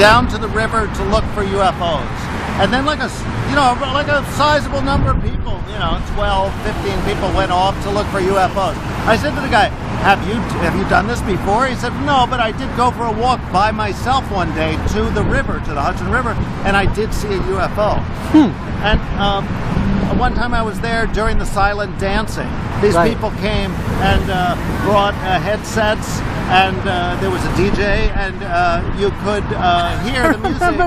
down to the river to look for UFOs. And then like a sizable number of people, 12, 15 people went off to look for UFOs. I said to the guy, have you done this before? He said, no, but I did go for a walk by myself one day to the river, to the Hudson River, and I did see a UFO. And one time I was there during the silent dancing. These people came and brought headsets, and there was a DJ, and you could hear the music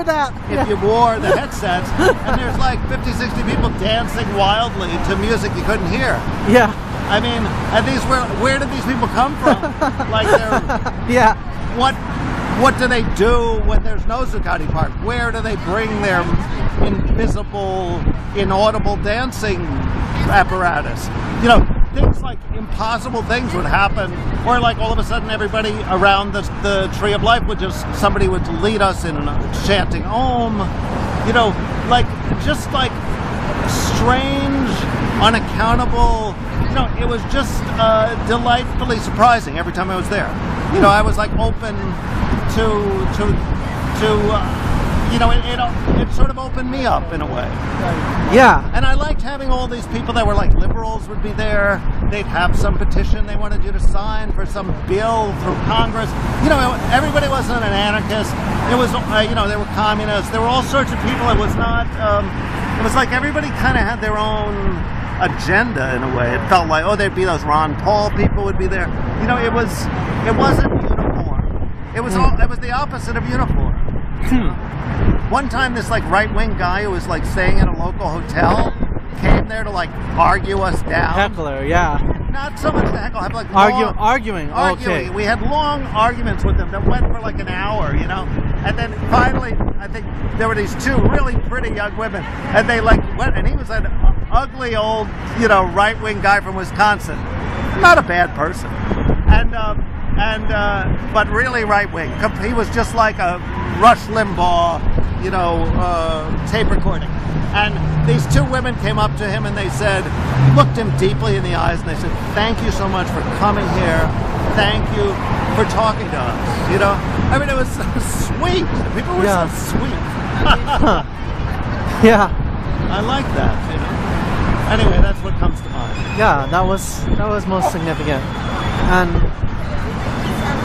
if you wore the headsets. And there's like 50, 60 people dancing wildly to music you couldn't hear. Yeah. I mean, and where did these people come from? Like they're what do they do when there's no Zuccotti Park? Where do they bring their invisible, inaudible dancing apparatus? Things like impossible things would happen, or like all of a sudden everybody around the Tree of Life somebody would lead us in chanting Om, just like strange, unaccountable. It was just delightfully surprising every time I was there. I was like open it sort of opened me up in a way. Yeah. And I liked having all these people that were like liberals would be there. They'd have some petition they wanted you to sign for some bill through Congress. Everybody wasn't an anarchist. It was, there were communists. There were all sorts of people. It was not, it was like everybody kind of had their own agenda in a way. It felt like, there'd be those Ron Paul people would be there. It wasn't uniform. It was the opposite of uniform. One time this like right-wing guy who was like staying in a local hotel came there to like argue us down. Heckler, yeah. Not so much to heckle, like arguing. Okay. We had long arguments with them that went for like an hour, And then finally, I think there were these two really pretty young women, and they like went, and he was an ugly old, right-wing guy from Wisconsin. Not a bad person. But really right-wing. He was just like a Rush Limbaugh, tape recording. And these two women came up to him and they looked him deeply in the eyes, and they said, thank you so much for coming here. Thank you for talking to us. I mean, it was so sweet. People were so sweet. Yeah. I like that, Anyway, that's what comes to mind. Yeah, that was most significant. And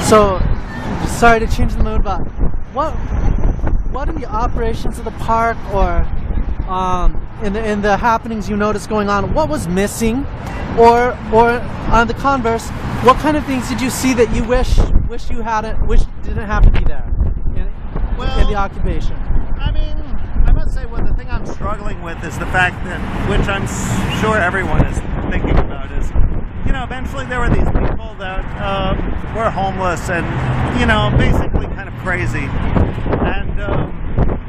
so, sorry to change the mood, but what in the operations of the park or in the happenings you noticed going on, what was missing, or on the converse, what kind of things did you see that you wish didn't have to be there in the occupation? I mean, I must say, the thing I'm struggling with is the fact that, which I'm sure everyone is thinking about, is eventually there were these people that were homeless and basically kind of crazy, and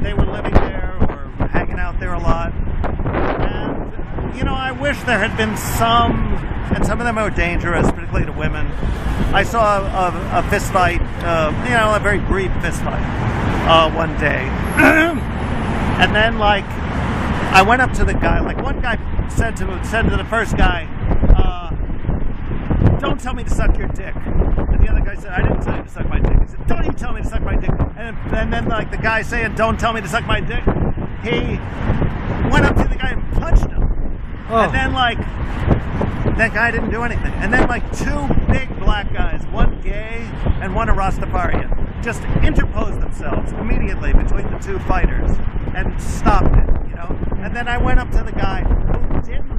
they were living there or hanging out there a lot. And I wish there had been some, and some of them are dangerous, particularly to women. I saw a fist fight, a very brief fist fight one day. And then I went up to the guy, one guy said to the first guy, don't tell me to suck your dick. And the other guy said, I didn't tell you to suck my dick. He said, don't you tell me to suck my dick. And then the guy saying, don't tell me to suck my dick, he went up to the guy and punched him. Oh. And then that guy didn't do anything. And then two big black guys, one gay and one a Rastafarian, just interposed themselves immediately between the two fighters and stopped it, And then I went up to the guy who didn't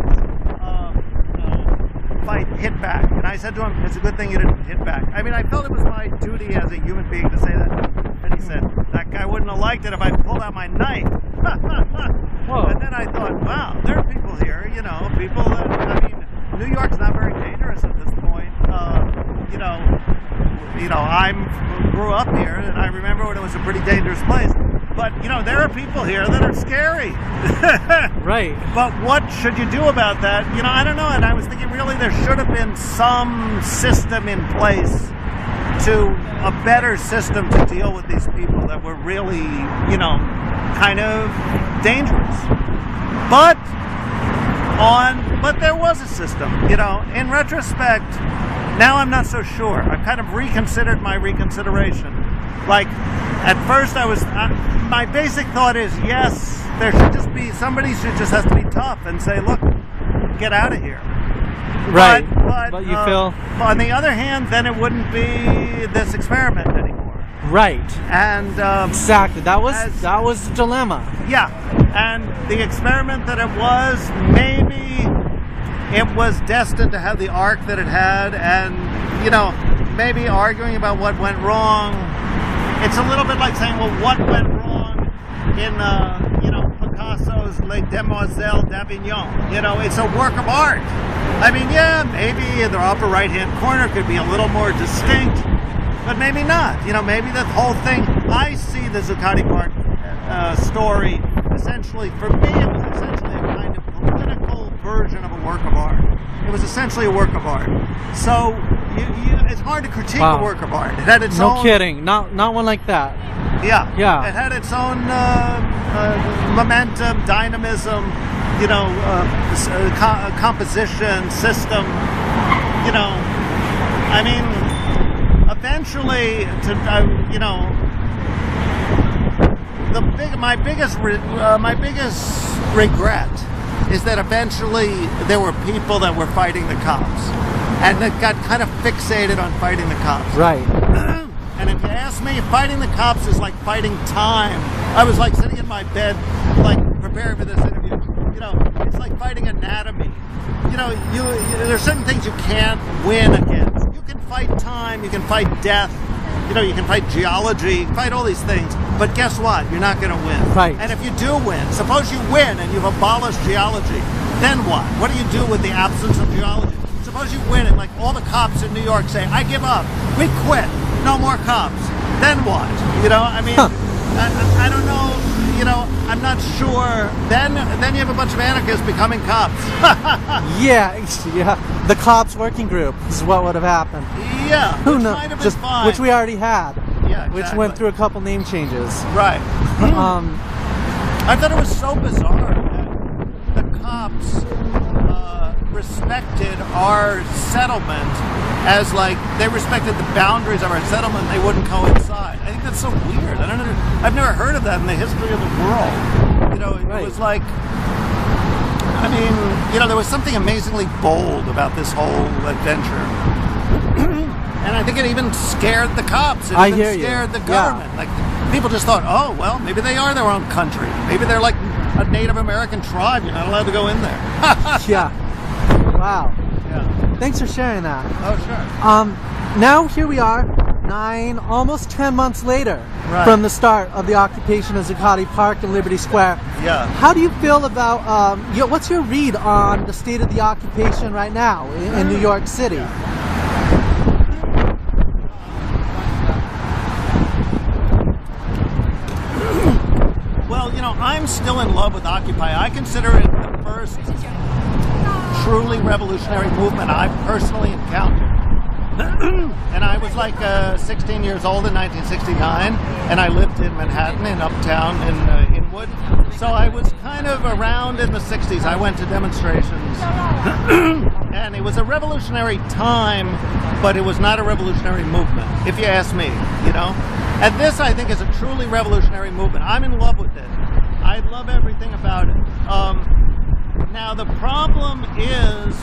hit back, and I said to him, it's a good thing you didn't hit back. I mean, I felt it was my duty as a human being to say that. And he said, that guy wouldn't have liked it if I pulled out my knife. And then I thought, wow, there are people here, people that, New York's not very dangerous at this point. I grew up here, and I remember when it was a pretty dangerous place. But, there are people here that are scary. Right. But what should you do about that? I don't know. And I was thinking, really, there should have been some system in place a better system to deal with these people that were really, kind of dangerous. But there was a system, in retrospect. Now I'm not so sure. I've kind of reconsidered my reconsideration. At first, my basic thought is yes, there should just be somebody should just have to be tough and say, look, get out of here. Right. But you feel on the other hand, then it wouldn't be this experiment anymore. right. And Exactly. That was the dilemma. yeah, and the experiment that it was, maybe it was destined to have the arc that it had, and maybe arguing about what went wrong. It's a little bit like saying, well, what went wrong in Picasso's Les Demoiselles d'Avignon? It's a work of art. I mean, yeah, maybe the upper right-hand corner could be a little more distinct, but maybe not. Maybe the whole thing. I see the Zuccotti Park story essentially, for me, it was essentially a kind of political version of a work of art. It was essentially a work of art. So it's hard to critique a work of art. It had its own. No kidding. Not one like that. Yeah. Yeah. It had its own momentum, dynamism, composition, system. I mean, eventually, my biggest regret is that eventually there were people that were fighting the cops, and that got kind of fixated on fighting the cops. Right. And if you ask me, fighting the cops is like fighting time. I was like sitting in my bed, like preparing for this interview. It's like fighting anatomy. There's certain things you can't win against. You can fight time, you can fight death, you can fight geology, you can fight all these things. But guess what? You're not going to win. Right. And if you do win, suppose you win and you've abolished geology, then what? What do you do with the absence of geology? Suppose you win and like all the cops in New York say, I give up, we quit, no more cops. Then what? I mean, I don't know. I'm not sure. Then you have a bunch of anarchists becoming cops. Yeah. The cops working group is what would have happened. Yeah. Who knows? Might have been fine. Which we already had. Yeah. Exactly. Which went through a couple name changes. Right. I thought it was so bizarre that the cops respected our settlement as like they respected the boundaries of our settlement. They wouldn't coincide. I think that's so weird. I've never heard of that in the history of the world. It was like, I mean, there was something amazingly bold about this whole adventure. And I think it even scared the cops. It even scared the government. Yeah. Like, people just thought, oh, well, maybe they are their own country. Maybe they're like a Native American tribe. You're not allowed to go in there. Yeah. Wow. Yeah. Thanks for sharing that. Oh, sure. Now here we are, almost 10 months later from the start of the occupation of Zuccotti Park and Liberty Square. Yeah. How do you feel about, what's your read on the state of the occupation right now in New York City? Well, I'm still in love with Occupy. I consider it the first truly revolutionary movement I've personally encountered. And I was like 16 years old in 1969, and I lived in Manhattan, in Uptown, in Inwood. So I was kind of around in the 60s. I went to demonstrations. And it was a revolutionary time, but it was not a revolutionary movement, if you ask me, And this, I think, is a truly revolutionary movement. I'm in love with it. I love everything about it. Now, the problem is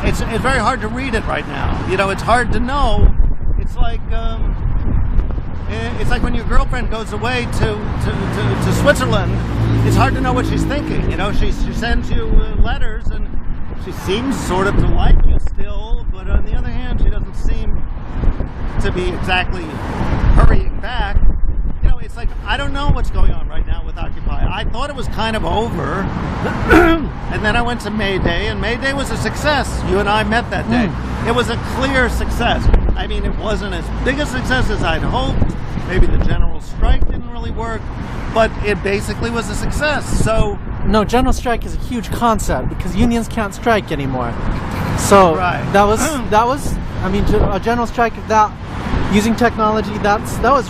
it's very hard to read it right now. It's hard to know. It's like when your girlfriend goes away to Switzerland. It's hard to know what she's thinking. She sends you letters, and she seems sort of to like you still, but on the other hand, she doesn't seem to be exactly hurrying back. It's like, I don't know what's going on right now with Occupy. I thought it was kind of over. And then I went to May Day, and May Day was a success. You and I met that day. It was a clear success. I mean, it wasn't as big a success as I'd hoped. Maybe the general strike didn't really work, but it basically was a success. So no, general strike is a huge concept because unions can't strike anymore. So that was I mean, a general strike, that using technology, that was